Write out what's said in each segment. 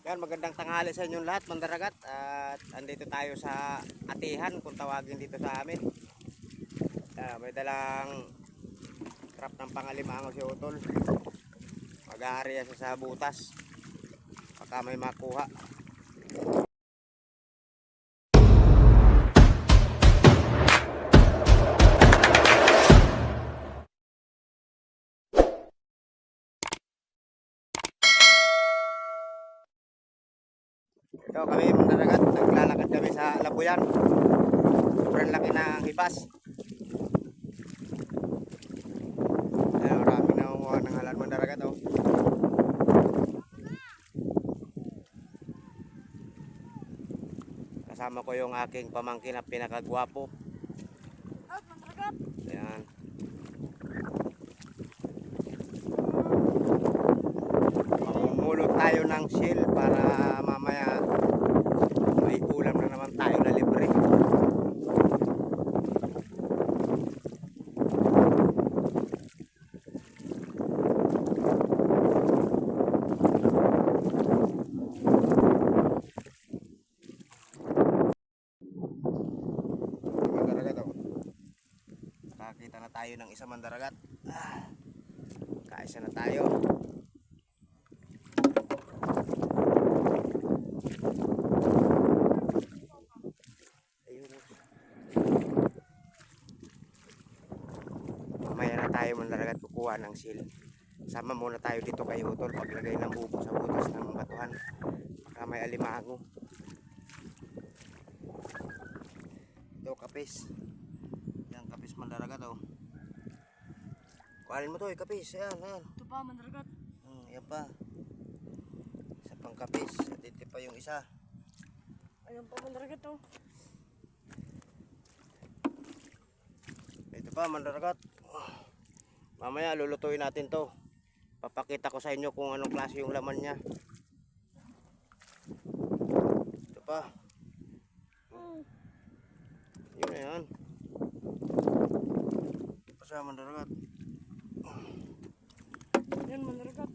Yan, magandang tanghali sa inyong lahat, mandaragat. At andito tayo sa Atihan, kung tawagin dito sa amin. May dalang trap ng pangalimango si Utol. Mag-aari siya sa butas. Baka may makuha. Ito kami mandaragat, naglalakad kami sa Labuyan. Sobrang laki na ang hibas. Marami na umuha ng halan mandaragat. Oh. Kasama ko yung aking pamangkin na pinakagwapo. Ayan. Mamumulot tayo ng shell para mamaya may ulam na naman tayo na libre. Mandaragat oh. Nakakita na tayo ng isang mandaragat. Kaisa na tayo. Mamaya na tayo mandaragat kukuha ng sil. Sama muna tayo dito kay Utol paglagay ng bubo sa butas ng batuhan. Baka may alimango. Ito kapis. Yan kapis mandaragat oh. Kuhanin mo to kapis. Ayan, ayan. Ito pa mandaragat. Yan pa. Isa pang kapis. At ito pa yung isa. Ayan pa mandaragat oh. Ito pa mandaragat. Mamaya lulutuin natin to. Papakita ko sa inyo kung anong klase yung laman niya. Ito pa. Yun na yan. Ito pa mandaragat. Ayan mandaragat.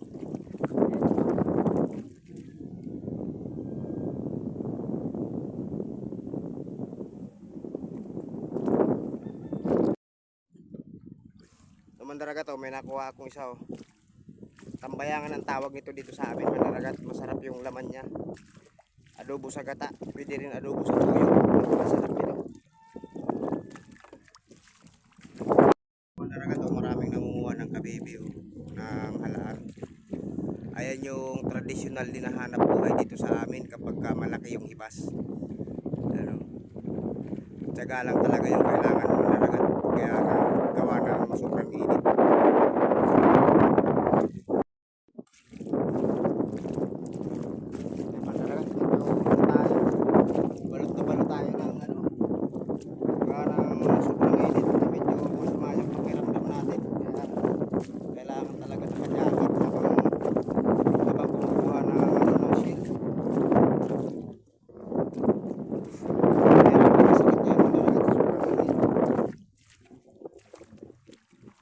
Mandaragat oh, may nakuha akong isa oh. Tambayangan ang tawag nito dito sa amin mandaragat. Masarap yung laman niya. Adobo sa gata, pwede rin adobo sa tuyo. Masarap ito. Mandaragat oh, maraming nangunguha ng kabibi oh, ng halaan. Ayan yung traditional din na hanap buhay dito sa amin kapag malaki yung hibas. Ano? Tiyaga lang talaga yung kailangan mandaragat. Kaya gawa na sobrang init. Mandaragat, balot na balot tayo ng ano. Gawa ng sobrang init. Medyo masama yung pakiramdam natin. Kaya kailangan talaga nakajakit habang kumukuha na ng shield.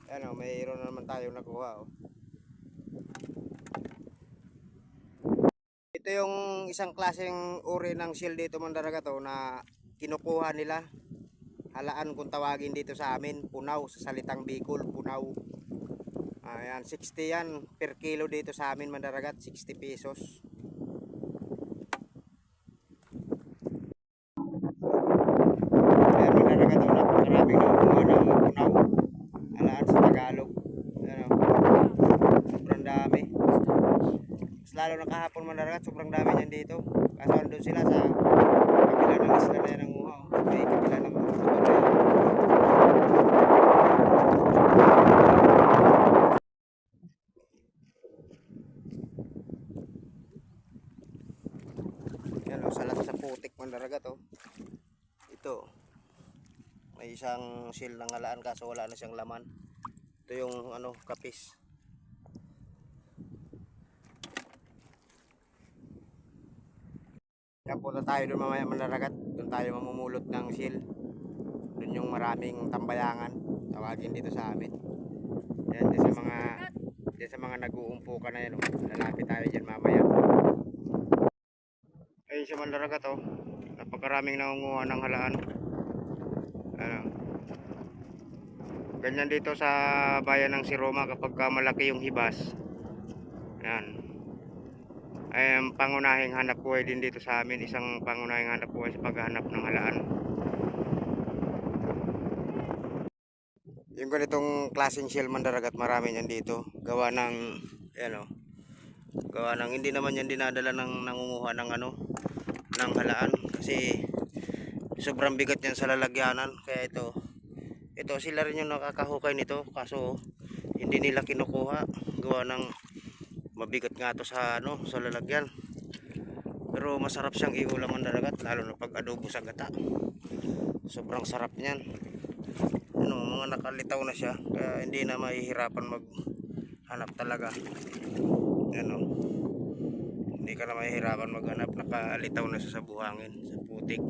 Ayan o, mayroon na naman tayo nakuha o. Ito yung isang klaseng uri ng shell dito mandaragat o na kinukuha nila. Halaan kung tawagin dito sa amin, punaw sa salitang Bicol, punaw. Ayan, 60 yan per kilo dito sa amin mandaragat, 60 pesos. Ayan mandaragat o, napakaraming nakuha ng punaw. Halaan sa Tagalog. Ayan o, sobrang dami. Mas lalo na kahapon mandaragat, sobrang dami niyan dito. Kaso andun sila sa kabila ng isla na yan ang uhaw. May kabila ng uhaw. Yan o, salat sa putik mandaragat o. Ito. May isang seal ng halaan kaso wala na siyang laman. Ito yung ano, kapis. Kaya punta tayo doon mamaya mandaragat. Doon tayo mamumulot ng seal. Doon yung maraming tambayangan. Tawagin dito sa amin. Yan din sa mga Diyan sa mga nag-uumpo ka na yan, oh. Lalapit tayo dyan mamaya. Ayun siya mandaragat, oh. Napakaraming nangunguha ng halaan. Ano. Ganyan dito sa bayan ng Siroma kapag malaki yung hibas. Ayan. Ay ang pangunahing hanap buhay din dito sa amin. Isang pangunahing hanap buhay sa paghahanap ng halaan. Yung ganitong klaseng shell mandaragat, marami yan dito. Gawa ng, ayan o. Gawa ng, hindi naman yan dinadala ng nangunguha ng ano, ng halaan. Kasi sobrang bigat yan sa lalagyanan. Kaya ito sila rin yung nakakahukay nito. Kaso hindi nila kinukuha. Gawa ng mabigat nga to sa ano, sa lalagyan. Pero masarap siyang iulam mandaragat, lalo na pag adobo sa gata. Sobrang sarap niyan. Ano, mga nakalitaw na siya, kaya hindi na mahihirapan maghanap talaga. Ano, hindi ka na mahihirapan maghanap, nakalitaw na siya sa buhangin, sa putik.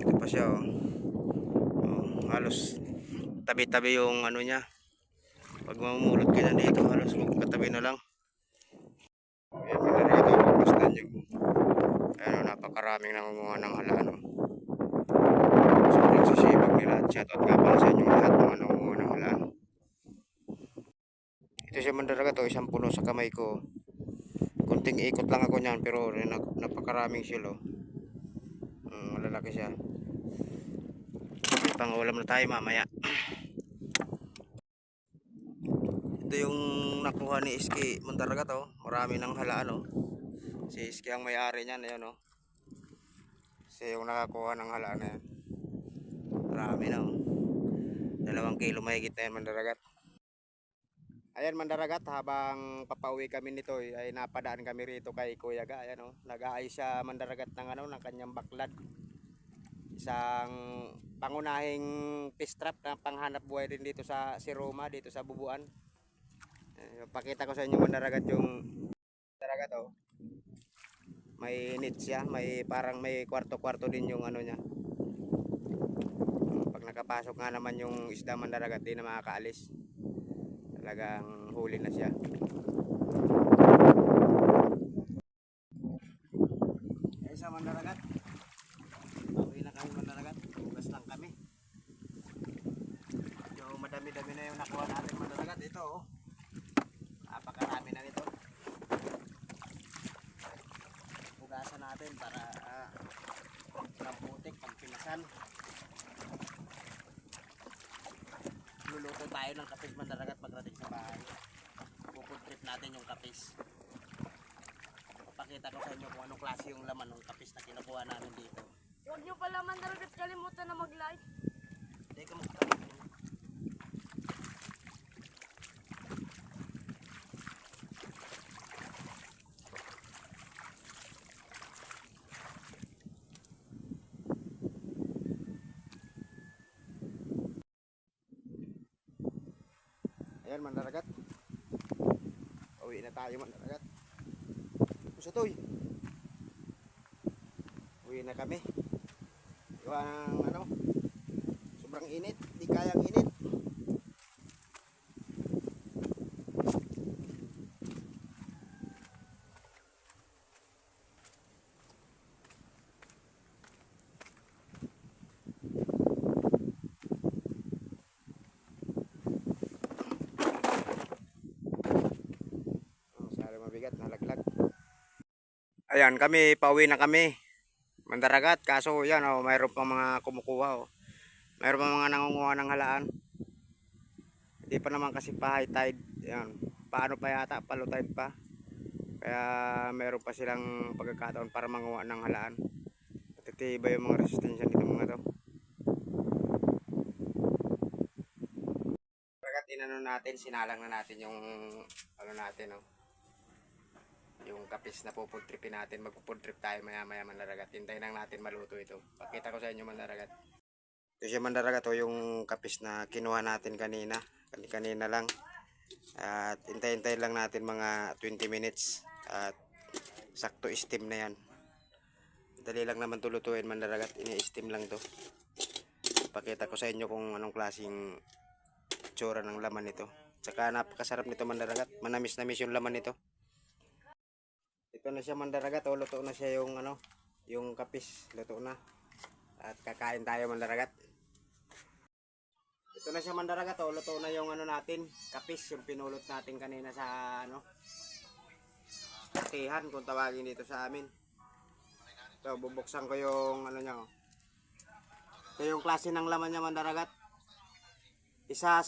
Ito pa siya, oh. Oh, halos tabi-tabi yung ano niya. Pag mamumulot ka na dito, halos magkatabi na lang. Ayan, pinarito, basta nyo. Ayan, napakaraming nangunguha ng halaan, oh. Sobrang sisibag nila. Shoutout nga pala sa inyong lahat mga nangunguha ng halaan. Ito siya mandaragat, oh, isang puno sa kamay ko. Kunting ikot lang ako niyan, pero napakaraming silo. Malalaki siya. May pangulam na tayo mamaya. Ito yung nakuha ni Iski mandaragat, oh. Marami ng halaan, oh. Si Iski ang may-ari niyan, ayan, oh. Siya yung nakakuha ng halaan na yan. Marami na, oh. 2 kilo mahigit na yan mandaragat. Ayan mandaragat, habang papauwi kami nito ay napadaan kami rito kay Kuya Ga. Ayan, oh. Nag-aayos siya mandaragat ng ano, ng kanyang baklad. Isang pangunahing fish trap na panghanap buhay din dito sa Siroma, dito sa Bubuan. Pakita ko sa inyo mandaragat yung mandaragat, oh. May net siya, may parang may kwarto-kwarto din yung ano niya. Pag nakapasok nga naman yung isda mandaragat, di na makakaalis. Talagang huli na siya. Ay sa mandaragat, pauwi na kami mandaragat, bukas lang kami. So madami-dami na yung nakuha natin mandaragat. Ito, oh, napakarami na nito. Bugasan natin para ng putik, pagpinasan. Luluto tayo ng kapis mandaragat pagdating sa bahay. Food trip natin yung kapis. Papakita ko sa inyo kung anong klase yung laman ng kapis na kinukuha namin dito. Huwag nyo pala mandaragat kalimutan na mag-like. Teka mo. Ayan mandaragat. Uwi na tayo mandaragat. Pusatoy. Uwi na kami. Yung ano, sobrang init, di kayang init. Masyado mabigat, nalaglag. Ayan, kami, pauwi na kami mandaragat, kaso yan, oh, mayroon pang mga kumukuha, oh. Mayroon pang mga nangunguha ng halaan. Hindi pa naman kasi pa high tide. Yan. Paano pa yata, pa low tide pa. Kaya mayroon pa silang pagkakataon para manguha ng halaan. Matitiba yung mga resistensya nito mga to. Pagkat inano natin, sinalang na natin yung ano natin, oh, yung kapis na pupudripin natin. Magpupud trip tayo maya maya mandaragat. Hintayin lang natin maluto ito. Pakita ko sa inyo mandaragat. Ito siya mandaragat, oh, yung kapis na kinuha natin kanina. Kanina lang. At hintayin lang natin mga 20 minutes. At sakto steam na yan. Dali lang naman tulutuin mandaragat. Ini-steam lang to. Pakita ko sa inyo kung anong klaseng tsura ng laman nito. Tsaka napakasarap nito mandaragat. Manamis-namis yung laman nito. Ito na siya mandaragat. O, luto na siya yung ano, yung kapis. Luto na. At kakain tayo mandaragat. Ito na siya mandaragat. O, luto na yung ano natin, kapis. Yung pinulot natin kanina sa ano, atihan kung tawagin dito sa amin. Ito, bubuksan ko yung ano niya. O. Ito yung klase ng laman niya mandaragat. Isa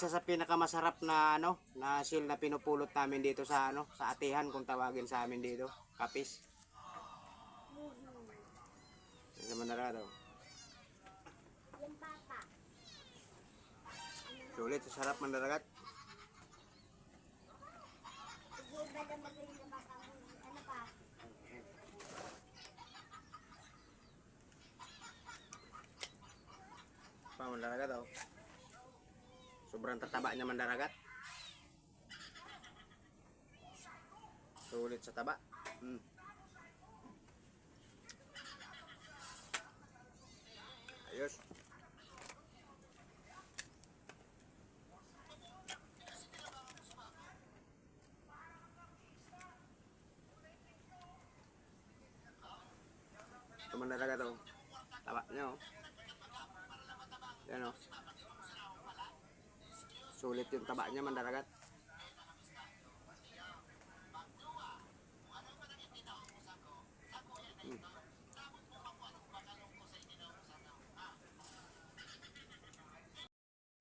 sa pinakamasarap na ano, na seal na pinupulot namin dito sa ano, sa atihan kung tawagin sa amin dito, kapis. Ito mandaragat. O. Sulit, sarap mandaragat. Pa mandaragat. O. Sobrang tataba niya mandaragat. Sulit sa taba. Ayos. Ito mandaragat. O. Taba niya. O. Yan. O. Sulit yung taba niya mandaragat.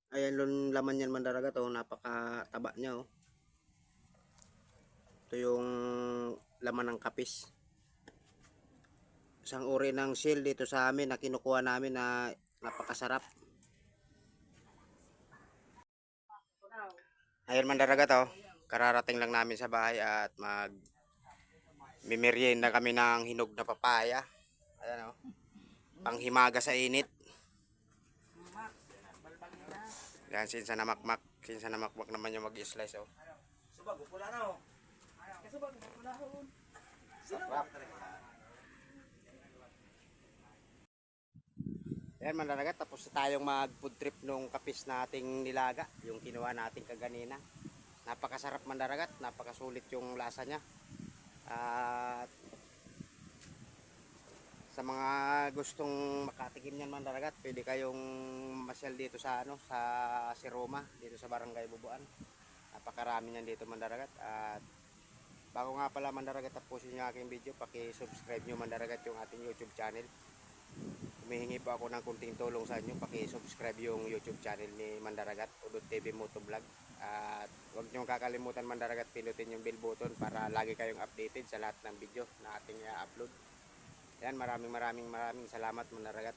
Ayan yung laman yan mandaragat. O. Napakataba niya. O. Ito yung laman ng kapis. Isang uri ng seal dito sa amin na kinukuha namin na napakasarap. Ayan mandaragat. O. Kararating lang namin sa bahay at mimerienda kami ng hinog na papaya. Ayan. O. Panghimaga sa init. Yan, sinsa na makmak naman yung mag-slice. Oh. Subag, pula na. Oh. Subag, pula ho. Sarap. Yan mandaragat, tapos tayong mag food trip nung kapis nating nilaga, yung kinuha nating kaganina. Napakasarap mandaragat, napakasulit yung lasa niya. At sa mga gustong makatikim niyan mandaragat, pwede kayong masyal dito sa ano, sa Siroma, dito sa Barangay Bubuan. Napakarami niyan dito mandaragat. At bago nga pala mandaragat tapusin yung aking video, paki-subscribe niyo mandaragat yung ating YouTube channel. Humihingi po ako ng kunting tulong sa inyo, paki-subscribe yung YouTube channel ni Mandaragat, Udod TV Motovlog. At huwag niyo kakalimutan mandaragat, pinutin yung bell button para lagi kayong updated sa lahat ng video na ating i-upload. Yan, maraming salamat mandaragat.